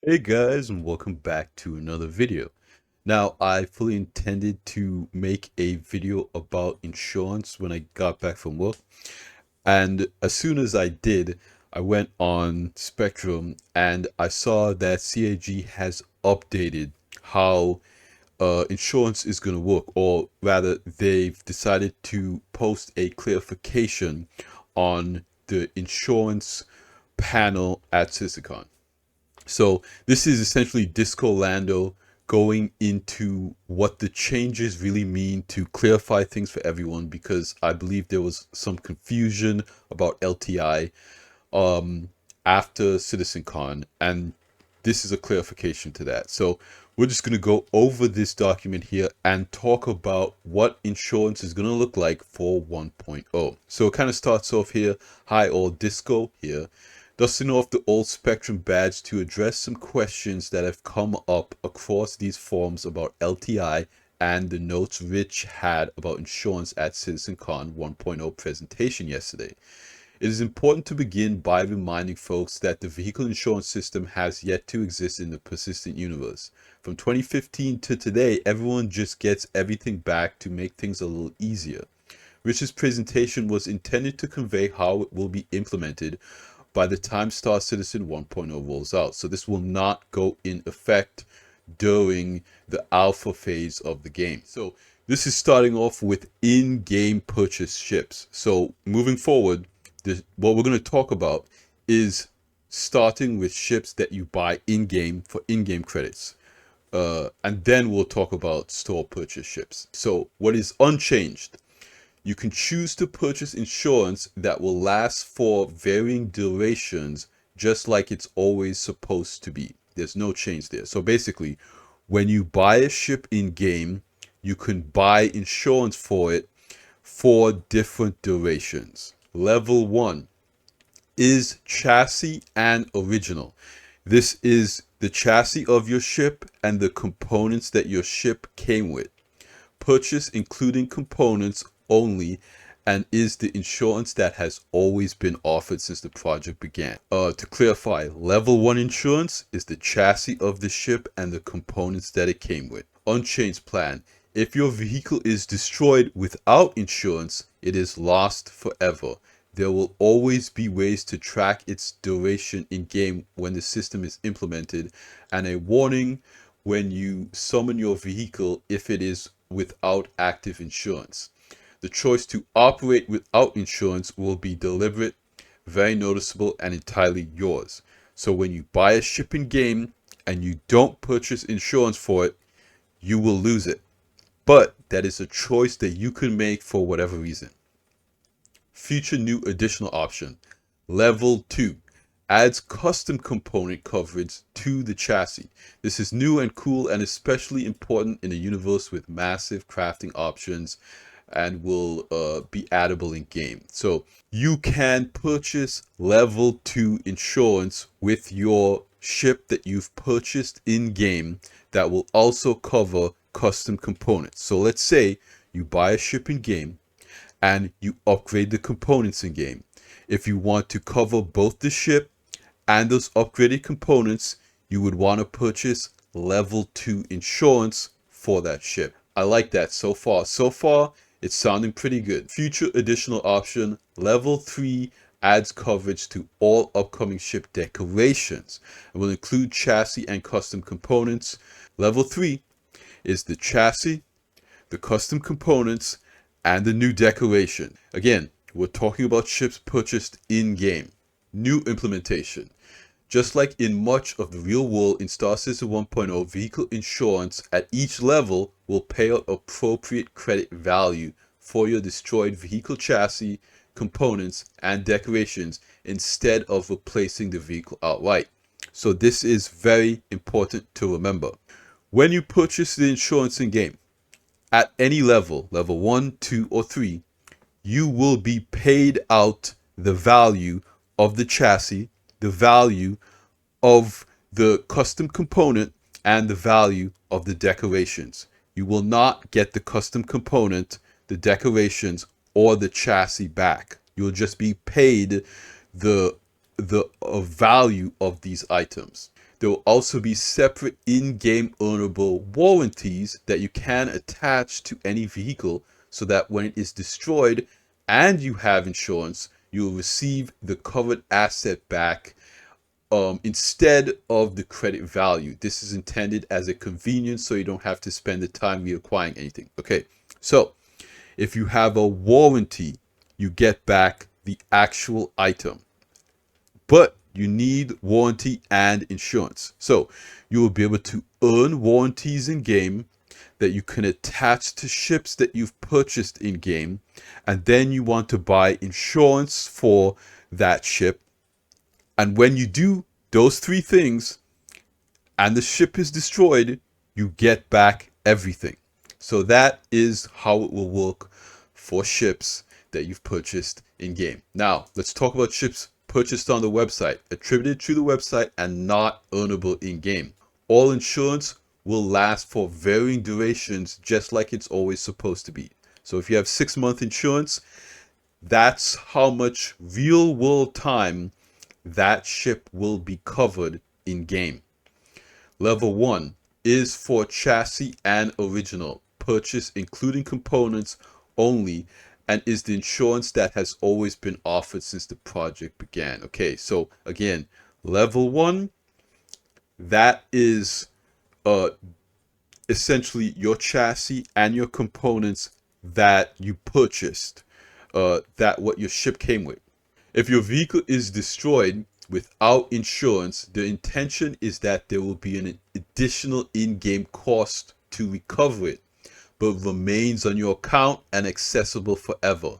Hey guys, and welcome back to another video. Now, I fully intended to make a video about insurance when I got back from work, and as soon as I did, I went on Spectrum and I saw that CIG has updated how insurance is going to work, or rather, they've decided to post a clarification on the insurance panel at CISICon. So this is essentially Disco Lando going into what the changes really mean to clarify things for everyone, because I believe there was some confusion about LTI um, after CitizenCon, and this is a clarification to that. So we're just going to go over this document here and talk about what insurance is going to look like for 1.0. So it kind of starts off here, hi all, Disco here, dusting off the old Spectrum badge to address some questions that have come up across these forums about LTI and the notes Rich had about insurance at CitizenCon 1.0 presentation yesterday. It is important to begin by reminding folks that the vehicle insurance system has yet to exist in the persistent universe. From 2015 to today, everyone just gets everything back to make things a little easier. Rich's presentation was intended to convey how it will be implemented by the time Star Citizen 1.0 rolls out. So this will not go in effect during the alpha phase of the game. So this is starting off with in-game purchase ships. So moving forward, what we're going to talk about is starting with ships that you buy in-game for in-game credits. And then we'll talk about store purchase ships. So what is unchanged? You can choose to purchase insurance that will last for varying durations, just like it's always supposed to be. There's no change there. So basically, when you buy a ship in game, you can buy insurance for it for different durations. Level 1 is chassis and original. This is the chassis of your ship and the components that your ship came with. Purchase including components only, and is the insurance that has always been offered since the project began. To clarify, level 1 insurance is the chassis of the ship and the components that it came with. Unchanged plan. If your vehicle is destroyed without insurance, it is lost forever. There will always be ways to track its duration in game when the system is implemented, and a warning when you summon your vehicle if it is without active insurance. The choice to operate without insurance will be deliberate, very noticeable, and entirely yours. So when you buy a ship in game and you don't purchase insurance for it, you will lose it. But that is a choice that you can make for whatever reason. Future new additional option. Level 2 adds custom component coverage to the chassis. This is new and cool and especially important in a universe with massive crafting options, and will be addable in game. So you can purchase level 2 insurance with your ship that you've purchased in game that will also cover custom components. So let's say you buy a ship in game and you upgrade the components in game. If you want to cover both the ship and those upgraded components, you would want to purchase level 2 insurance for that ship. I like that so far. So far, it's sounding pretty good. Future additional option, level 3 adds coverage to all upcoming ship decorations and will include chassis and custom components. Level 3 is the chassis, the custom components, and the new decoration. Again, we're talking about ships purchased in-game. New implementation. Just like in much of the real world in Star Citizen 1.0, vehicle insurance at each level will pay out appropriate credit value for your destroyed vehicle chassis, components, and decorations instead of replacing the vehicle outright. So this is very important to remember. When you purchase the insurance in game, at any level, level 1, 2, or 3, you will be paid out the value of the chassis, the value of the custom component, and the value of the decorations. You will not get the custom component, the decorations, or the chassis back. You'll just be paid the value of these items. There will also be separate in-game earnable warranties that you can attach to any vehicle so that when it is destroyed and you have insurance, you will receive the covered asset back instead of the credit value. This is intended as a convenience so you don't have to spend the time reacquiring anything. Okay, so if you have a warranty, you get back the actual item, but you need warranty and insurance. So you will be able to earn warranties in game that you can attach to ships that you've purchased in game, and then you want to buy insurance for that ship. And when you do those three things and the ship is destroyed, you get back everything. So that is how it will work for ships that you've purchased in game. Now, let's talk about ships purchased on the website, attributed to the website and not earnable in game. All insurance will last for varying durations, just like it's always supposed to be. So if you have 6-month insurance, that's how much real world time that ship will be covered in game. Level 1 is for chassis and original, purchase including components only, and is the insurance that has always been offered since the project began. Okay, so again, level 1, that is essentially your chassis and your components that you purchased, that what your ship came with. If your vehicle is destroyed without insurance, the intention is that there will be an additional in-game cost to recover it, but remains on your account and accessible forever.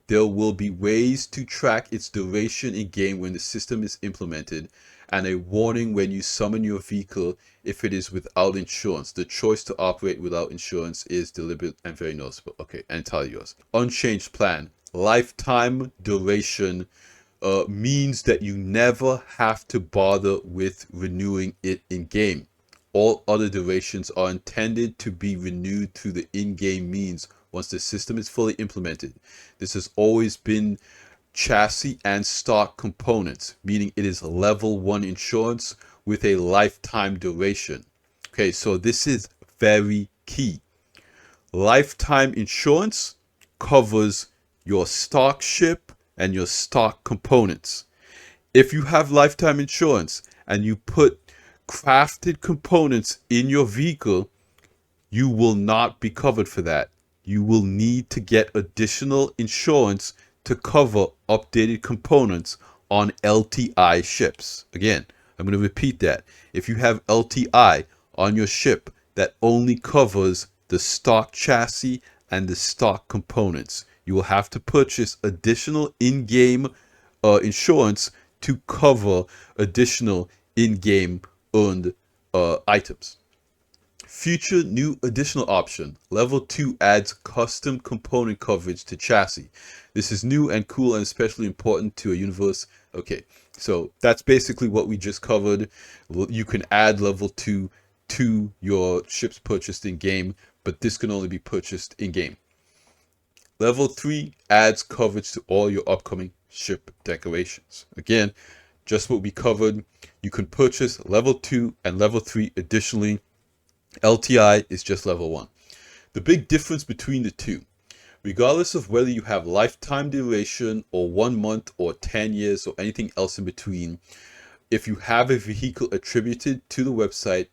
There will be ways to track its duration in game when the system is implemented, and a warning when you summon your vehicle if it is without insurance. The choice to operate without insurance is deliberate and very noticeable. Okay, entirely yours. Unchanged plan. Lifetime duration means that you never have to bother with renewing it in game. All other durations are intended to be renewed through the in-game means once the system is fully implemented. This has always been chassis and stock components, meaning it is level 1 insurance with a lifetime duration. Okay, so this is very key. Lifetime insurance covers your stock ship and your stock components. If you have lifetime insurance and you put crafted components in your vehicle, you will not be covered for that. You will need to get additional insurance to cover updated components on LTI ships. Again, I'm going to repeat that. If you have LTI on your ship, that only covers the stock chassis and the stock components. You will have to purchase additional in-game insurance to cover additional in-game earned items. Future new additional option. Level 2 adds custom component coverage to chassis. This is new and cool and especially important to a universe. Okay, so that's basically what we just covered. You can add level 2 to your ships purchased in game, but this can only be purchased in game. Level 3 adds coverage to all your upcoming ship decorations. Again, just what we covered. You can purchase level 2 and level 3 additionally. LTI is just level 1. The big difference between the two, regardless of whether you have lifetime duration or 1 month or 10 years or anything else in between, if you have a vehicle attributed to the website,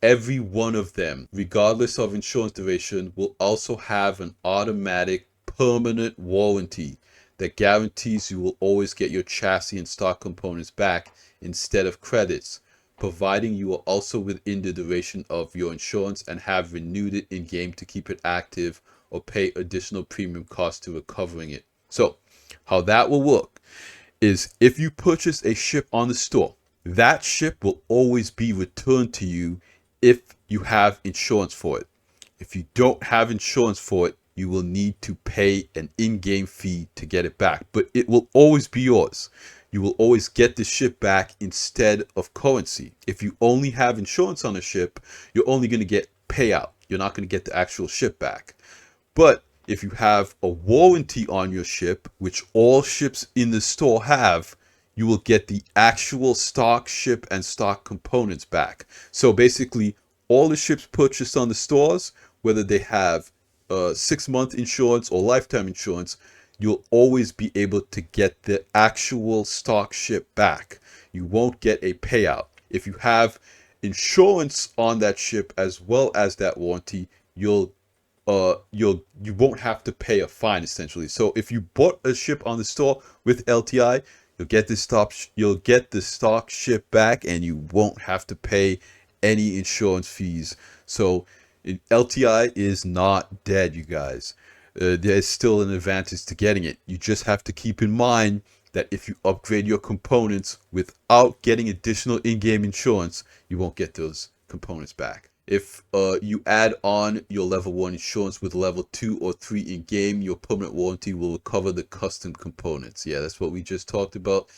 every one of them, regardless of insurance duration, will also have an automatic permanent warranty that guarantees you will always get your chassis and stock components back instead of credits, providing you are also within the duration of your insurance and have renewed it in game to keep it active or pay additional premium costs to recovering it. So how that will work is if you purchase a ship on the store, that ship will always be returned to you if you have insurance for it. If you don't have insurance for it, you will need to pay an in-game fee to get it back, but it will always be yours. You will always get the ship back instead of currency. If you only have insurance on a ship, you're only going to get payout. You're not going to get the actual ship back. But if you have a warranty on your ship, which all ships in the store have, you will get the actual stock ship and stock components back. So basically, all the ships purchased on the stores, whether they have 6-month insurance or lifetime insurance, you'll always be able to get the actual stock ship back. You won't get a payout. If you have insurance on that ship as well as that warranty, you won't have to pay a fine essentially. So if you bought a ship on the store with LTI, you'll get the stock ship back, and you won't have to pay any insurance fees. So LTI is not dead, you guys. There's still an advantage to getting it. You just have to keep in mind that if you upgrade your components without getting additional in-game insurance, you won't get those components back. If you add on your level 1 insurance with level 2 or 3 in-game, your permanent warranty will cover the custom components. Yeah, that's what we just talked about.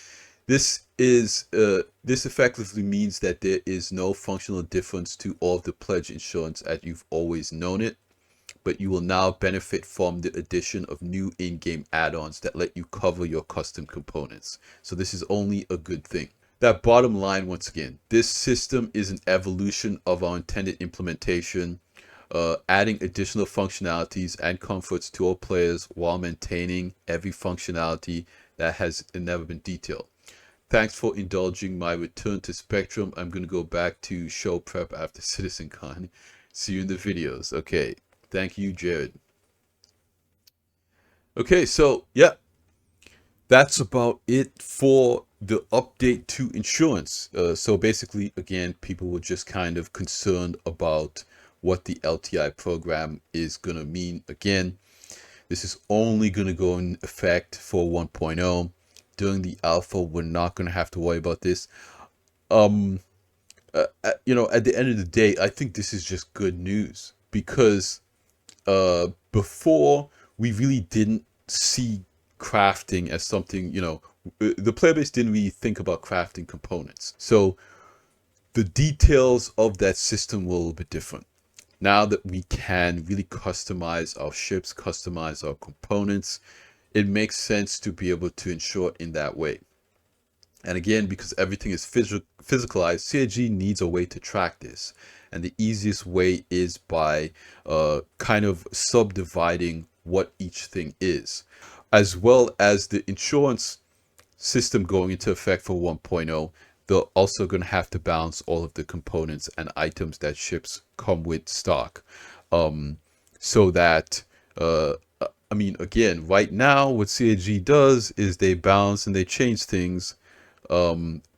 This effectively means that there is no functional difference to all of the pledge insurance as you've always known it, but you will now benefit from the addition of new in-game add-ons that let you cover your custom components. So this is only a good thing. That bottom line, once again, this system is an evolution of our intended implementation, adding additional functionalities and comforts to our players while maintaining every functionality that has never been detailed. Thanks for indulging my return to Spectrum. I'm going to go back to show prep after CitizenCon. See you in the videos. Okay. Thank you, Jared. Okay, so yeah, that's about it for the update to insurance. So basically, again, people were just kind of concerned about what the LTI program is going to mean. Again, this is only going to go in effect for 1.0. During the alpha, we're not going to have to worry about this. You know, at the end of the day, I think this is just good news, because before, we really didn't see crafting as something, you know, the player base didn't really think about crafting components. So the details of that system were a little bit different. Now that we can really customize our ships, customize our components, it makes sense to be able to insure in that way. And again, because everything is physicalized, CIG needs a way to track this. And the easiest way is by kind of subdividing what each thing is, as well as the insurance system going into effect for 1.0. They're also going to have to balance all of the components and items that ships come with stock, so that I mean, again, right now what CIG does is they balance and they change things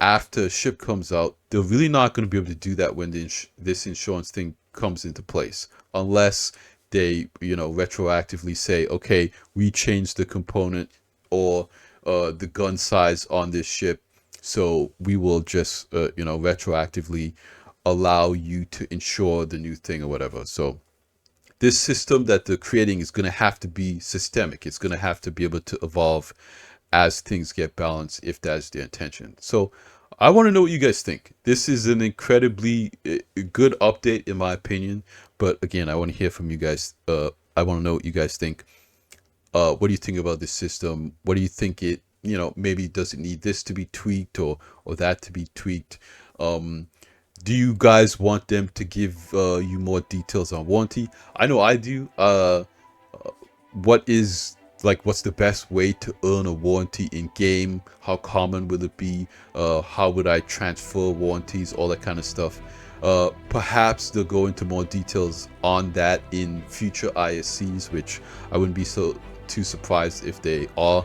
after a ship comes out. They're really not going to be able to do that when this insurance thing comes into place, unless they, you know, retroactively say, okay, we changed the component or the gun size on this ship, so we will just you know, retroactively allow you to insure the new thing or whatever. So this system that they're creating is going to have to be systemic. It's going to have to be able to evolve as things get balanced, if that's the intention. So I want to know what you guys think. This is an incredibly good update in my opinion, but again, I want to hear from you guys. I want to know what you guys think. What do you think about this system? What do you think it, you know, maybe does it need this to be tweaked or that to be tweaked? Do you guys want them to give you more details on warranty? I know I do. What's the best way to earn a warranty in game? How common will it be? How would I transfer warranties? All that kind of stuff. Perhaps they'll go into more details on that in future ISCs, which I wouldn't be too surprised if they are.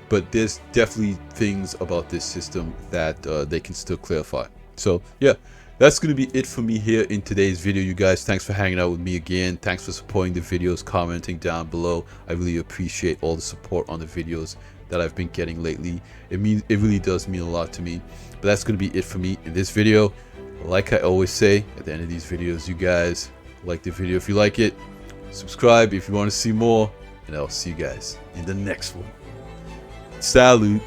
But there's definitely things about this system that they can still clarify. So yeah, that's going to be it for me here in today's video, you guys. Thanks for hanging out with me again. Thanks for supporting the videos, commenting down below. I really appreciate all the support on the videos that I've been getting lately. It really does mean a lot to me. But that's going to be it for me in this video. Like I always say at the end of these videos, you guys, like the video if you like it, subscribe if you want to see more, and I'll see you guys in the next one. Salute.